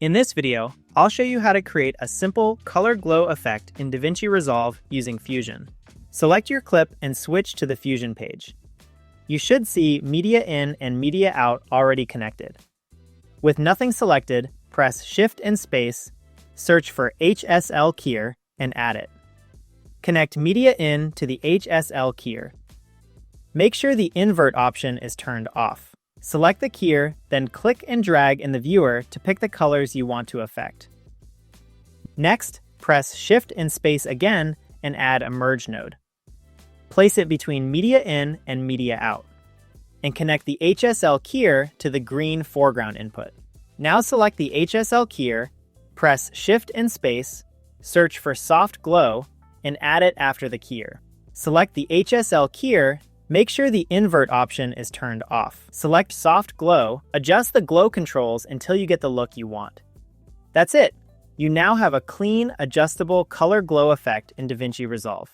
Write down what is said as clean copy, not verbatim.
In this video, I'll show you how to create a simple color glow effect in DaVinci Resolve using Fusion. Select your clip and switch to the Fusion page. You should see MediaIn and MediaOut already connected. With nothing selected, press Shift and Space, search for HSL Key, and add it. Connect MediaIn to the HSL Key. Make sure the invert option is turned off. Select the key, then click and drag in the viewer to pick the colors you want to affect. Next, press Shift and Space again and add a merge node. Place it between MediaIn and MediaOut, and connect the HSL key to the green foreground input. Now select the HSL key, press Shift and Space, search for Soft Glow, and add it after the key. Select the HSL key. Make sure the invert option is turned off. Select Soft Glow, adjust the glow controls until you get the look you want. That's it! You now have a clean, adjustable color glow effect in DaVinci Resolve.